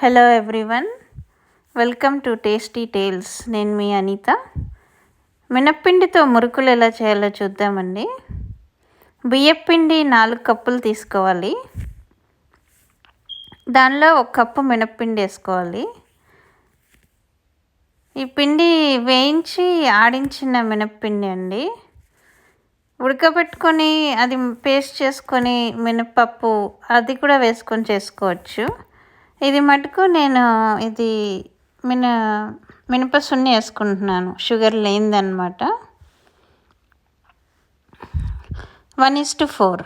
Hello everyone, welcome to tasty tales. నేను మీ అనిత. మినప్పిండితో మురుకులు ఎలా చేయాలో చూద్దామండి. బియ్యపిండి 4 కప్పులు తీసుకోవాలి. దానిలో 1 కప్పు మినప్పిండి వేసుకోవాలి. ఈ పిండి వేయించి ఆడించిన మినప్పిండి అండి. ఉడకబెట్టుకొని అది పేస్ట్ చేసుకొని మినపప్పు అది కూడా వేసుకొని చేసుకోవచ్చు. ఇది మటుకు నేను మినప సున్ని వేసుకుంటున్నాను, షుగర్ లేనిదన్నమాట. 1:4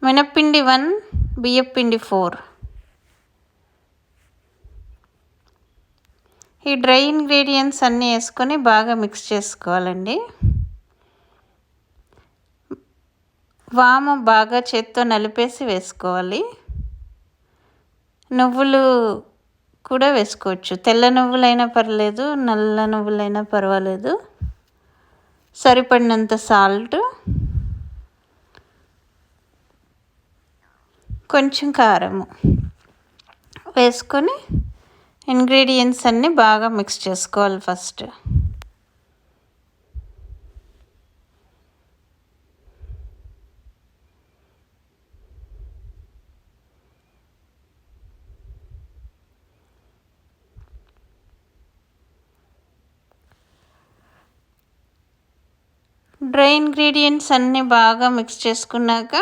మినప్పిండి 1, బియ్యపిండి 4. ఈ డ్రై ఇంగ్రీడియంట్స్ అన్నీ వేసుకొని బాగా మిక్స్ చేసుకోవాలండి. వాము బాగా చేత్తో నలిపేసి వేసుకోవాలి. నువ్వులు కూడా వేసుకోవచ్చు. తెల్ల నువ్వులైనా పర్లేదు, నల్ల నువ్వులైనా పర్వాలేదు. సరిపడినంత సాల్ట్, కొంచెం కారము వేసుకొని ఇంగ్రీడియంట్స్ అన్నీ బాగా మిక్స్ చేసుకోవాలి. ఫస్ట్ డ్రై ఇంగ్రీడియంట్స్ అన్నీ బాగా మిక్స్ చేసుకున్నాక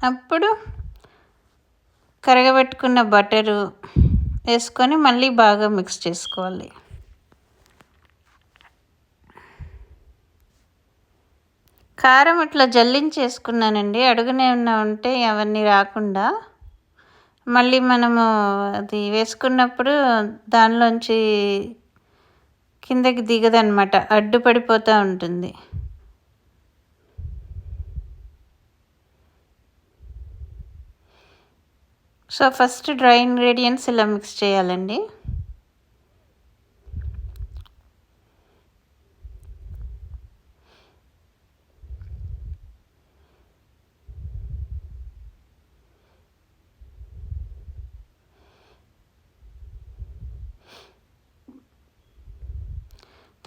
అప్పుడు కరగబెట్టుకున్న బటరు వేసుకొని మళ్ళీ బాగా మిక్స్ చేసుకోవాలి. కారం ఇట్లా జల్లించేసుకున్నానండి. అడుగునే ఉంటే అవన్నీ రాకుండా. మళ్ళీ మనము అది వేసుకున్నప్పుడు దానిలోంచి కిందకి దిగదనమాట, అడ్డుపడిపోతూ ఉంటుంది. సో ఫస్ట్ డ్రై ఇంగ్రీడియంట్స్ ఇలా మిక్స్ చేయాలండి.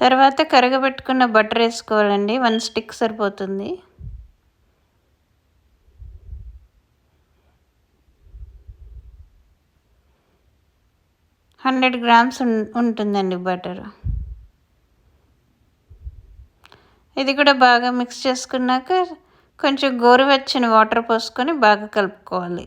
తర్వాత కరగబెట్టుకున్న బటర్ వేసుకోవాలండి. 1 స్టిక్ సరిపోతుంది. హండ్రెడ్ గ్రామ్స్ ఉంటుందండి బటర్. ఇది కూడా బాగా మిక్స్ చేసుకున్నాక కొంచెం గోరువెచ్చని వాటర్ పోసుకొని బాగా కలుపుకోవాలి.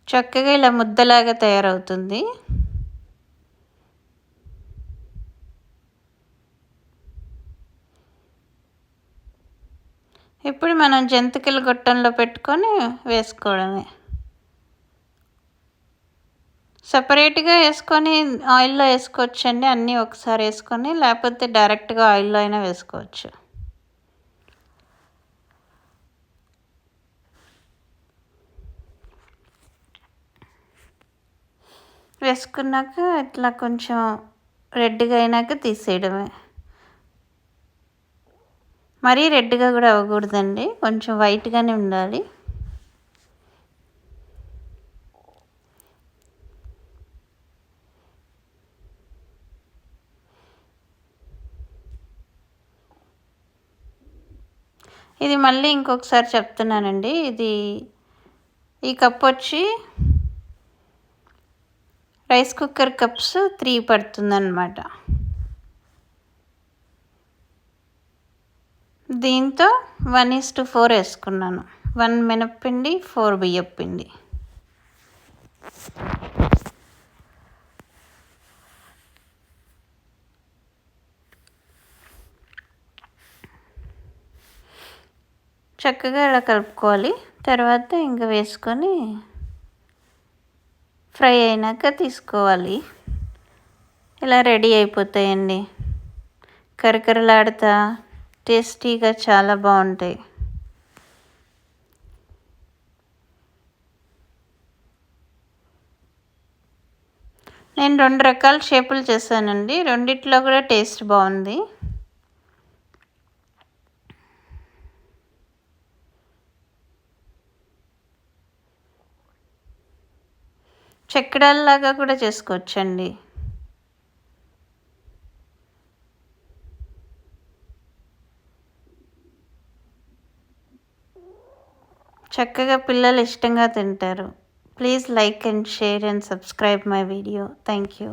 చక్కగా ఇలా ముద్దలాగా తయారవుతుంది. ఇప్పుడు మనం జంతికల గొట్టంలో పెట్టుకొని వేసుకోవడమే. సపరేట్గా వేసుకొని ఆయిల్లో వేసుకోవచ్చండి. అన్నీ ఒకసారి వేసుకొని, లేకపోతే డైరెక్ట్గా ఆయిల్లో అయినా వేసుకోవచ్చు. వేసుకున్నాక ఇట్లా కొంచెం రెడ్గా అయినాక తీసేయడమే. మరీ రెడ్గా కూడా అవ్వకూడదండి, కొంచెం వైట్గానే ఉండాలి. ఇది మళ్ళీ ఇంకొకసారి చెప్తున్నానండి. ఈ కప్ వచ్చి రైస్ కుక్కర్ కప్స్ 3 పడుతుందన్నమాట. దీంతో 1:4 వేసుకున్నాను. 1 మినప్పిండి, 4 బియ్యపిండి. చక్కగా ఇలా కలుపుకోవాలి. తర్వాత ఇంకా వేసుకొని ఫ్రై అయినాక తీసుకోవాలి. ఇలా రెడీ అయిపోతాయండి. కరకరలాడుతా టేస్టీగా చాలా బాగుంటాయి. నేను 2 రకాల షేపులు చేశానండి. రెండిట్లో కూడా టేస్ట్ బాగుంది. చెక్కడాల్లాగా కూడా చేసుకోవచ్చండి. చక్కగా పిల్లలు ఇష్టంగా తింటారు. Please like and share and subscribe my video. Thank you.